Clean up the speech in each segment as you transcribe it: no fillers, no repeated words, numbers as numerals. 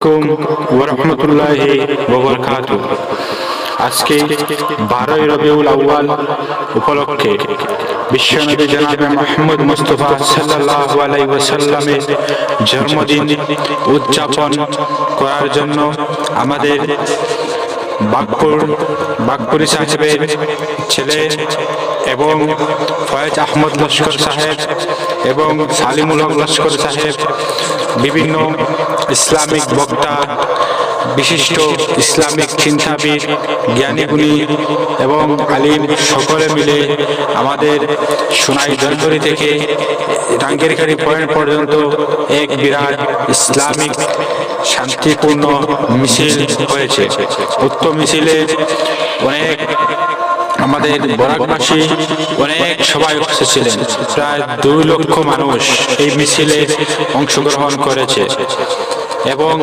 ওয়া রাহমাতুল্লাহি ওয়া বারাকাতুহু। আজকে 12 রবিউল আউয়াল উপলক্ষে বিশ্বনবী জনাবে মুহাম্মদ মুস্তাফা সাল্লাল্লাহু আলাইহি ওয়াসাল্লামের জন্মদিন উদযাপন করার জন্য আমাদের বাগপুরি সাহেবের ছেলে এবং ফয়েজ আহমদ লস্কর সাহেব এবং সালিমুল হক লস্কর সাহেব, বিভিন্ন ইসলামিক বক্তা, বিশিষ্ট ইসলামিক চিন্তাবিদ, জ্ঞানীগুণী এবং আলিম সকলে মিলে আমাদের সোনাই দরবারি থেকে টাঙ্গিরখাড়ি পয়েন্ট পর্যন্ত এক বিরাট ইসলামিক শান্তিপূর্ণ মিছিল হয়েছে। উক্ত মিছিলে অনেক আমাদের বরাকবাসী অনেক সবাই এসেছিলেন। প্রায় 2 লক্ষ মানুষ এই মিছিলে অংশগ্রহণ করেছে এবং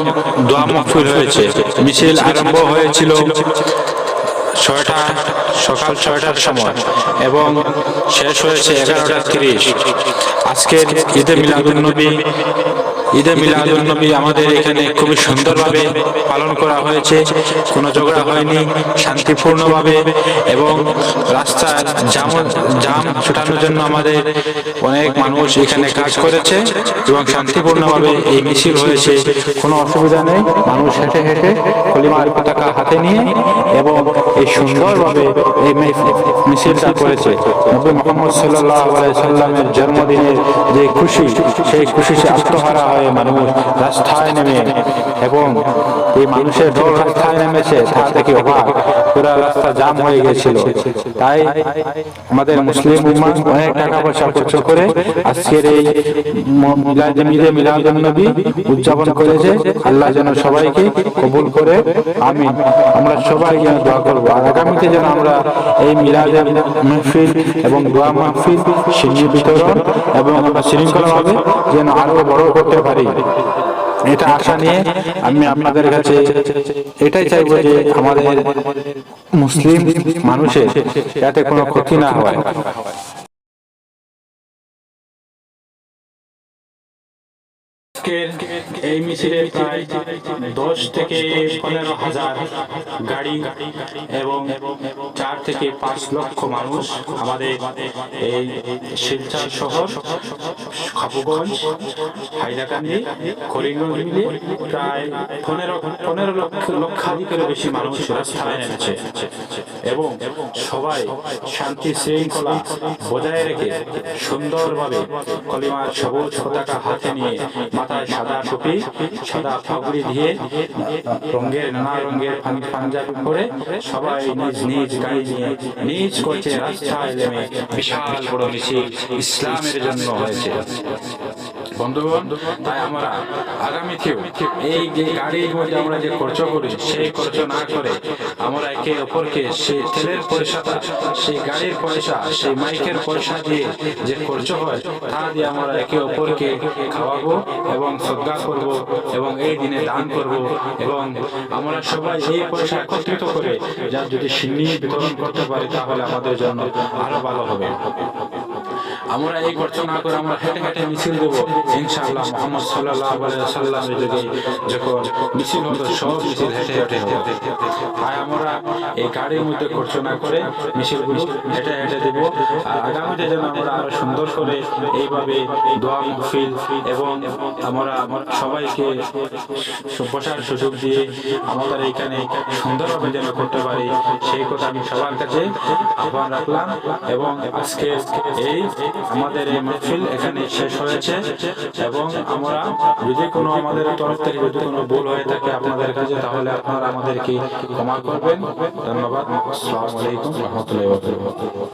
দোয়া মাহফিল হয়েছে। মিছিল আরম্ভ হয়েছিল সকাল 6টার সময় এবং শেষ হয়েছে 11টা 30। আজকের ঈদে মিলাদুন্নবী আমাদের এখানে খুবই সুন্দরভাবে পালন করা হয়েছে। কোনো ঝগড়া হয়নি, শান্তিপূর্ণভাবে, এবং রাস্তার জাম ছুটানোর জন্য আমাদের অনেক মানুষ এখানে কাজ করেছে এবং শান্তিপূর্ণভাবে এই মিছিল হয়েছে। কোনো অসুবিধা নেই, মানুষ হেঁটে হেঁটে কলিমার পতাকা হাতে নিয়ে এবং এই সুন্দরভাবে এই মিছিলটা করেছে। নবী মুহাম্মদ সাল্লাল্লাহু আলাইহি সাল্লামের জন্মদিনের যে খুশি, সেই খুশিতে আত্মহারা হয়ে মানুষ রাস্তায় নেমে, এবং এই মানুষের ঢল রাস্তায় নেমেছে তা থেকে অবাক, পুরো রাস্তা জাম হয়ে গেছিল। তাই আমাদের মুসলিম উম্মাহ অনেক টাকা পয়সা খরচ করে আজকের এই ঈদে মিলাদুন্নবী উদযাপন করেছে। আল্লাহ যেন সবাইকে কবুল করে, আমিন। আমরা সবাই যেন দোয়া করবো আগামীতে যেন আমরা এই মিলাদের মাহফিল এবং দোয়া মাহফিল, সিন্নি বিতরণ এবং আমরা শৃঙ্খলাভাবে যেন আরো বড় করতে পারি, এটা আশা নিয়ে আমি আপনাদের কাছে এটাই চাইবো যে আমাদের মুসলিম মানুষের যাতে কোনো ক্ষতি না হয়। এই মিছিলে প্রায় 10 থেকে 15,000 গাড়ি এবং 4 থেকে 5 লক্ষ মানুষ আমাদের এই শিলচর শহর, খাপুগঞ্জ, হাইলাকান্দি, করিমগঞ্জ মিলে প্রায় 15 লক্ষাধিকেরও বেশি মানুষ রাস্তায় নেমেছে এবং সবাই শান্তি শৃঙ্খলা বজায় রেখে সুন্দরভাবে কলিমার সবুজ পতাকা হাতে নিয়ে, মাথায় সাদা টুপি, সাদা পাগড়ি দিয়ে, নানা রঙের পাঞ্জাবি পরে সবাই নিজ নিজ গাড়ি নিয়ে নিজ করছে রাস্তায় নেমে বিশাল বড় মিছিল ইসলামের জন্য হয়েছে। বন্ধুগণ, তাই আমরা আগামীতেও এই যে গাড়ির মধ্যে আমরা যে খরচ করি, সেই খরচ না করে আমরা একে অপরকে সেই তেলের পয়সাটা, সেই গাড়ির পয়সা, সেই মাইকের পয়সা দিয়ে যে খরচ হয়, তা দিয়ে আমরা একে অপরকে খাওয়াবো এবং শ্রদ্ধা করব এবং এই দিনে দান করব, এবং আমরা সবাই এই পয়সা একত্রিত করে যা যদি সিন্নি বিতরণ করতে পারি তাহলে আমাদের জন্য আরো ভালো হবে। আমরা এই খরচ না করে আমরা হেঁটে হেঁটে মিছিল দেবো ইনশাআল্লাহ। মুহাম্মদ সাল্লাল্লাহু আলাইহি সাল্লামের যুগে যখন মিছিল হতো, সব মিছিল হেঁটে হেঁটে হতো। তাই আমরা এই গাড়ির মধ্যে খরচ না করে মিছিলগুলো হেঁটে হেঁটে দেবো। আর আগামীতে যেন আমরা আরো সুন্দর করে এইভাবে দোয়া মাহফিল এবং আমরা সবাইকে বসার সুযোগ দিয়ে আমাদের এইখানে সুন্দরভাবে যেন করতে পারি, সেই কথা আমি সবার কাছে আহ্বান রাখলাম। এবং আজকে এই আমাদের এই মাহফিল এখানে শেষ হয়েছে এবং আমরা যদি কোনো আমাদের তরফ থেকে যদি কোনো ভুল হয়ে থাকে আপনাদের কাছে, তাহলে আপনারা আমাদেরকে ক্ষমা করবেন। ধন্যবাদ। আসসালামু আলাইকুম ওয়া রাহমাতুল্লাহি ওয়া বারাকাতুহু।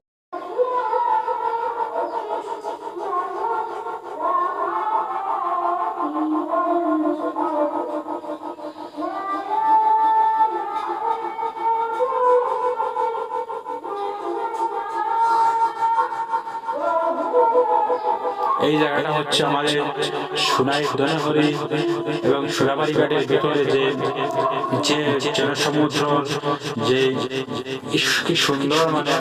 এই জায়গাটা হচ্ছে আমাদের সোনাই দনহরি এবং সুরাবাড়ি ঘাটের ভিতরে যে জনসমুদ্র, যে কি সুন্দর মানে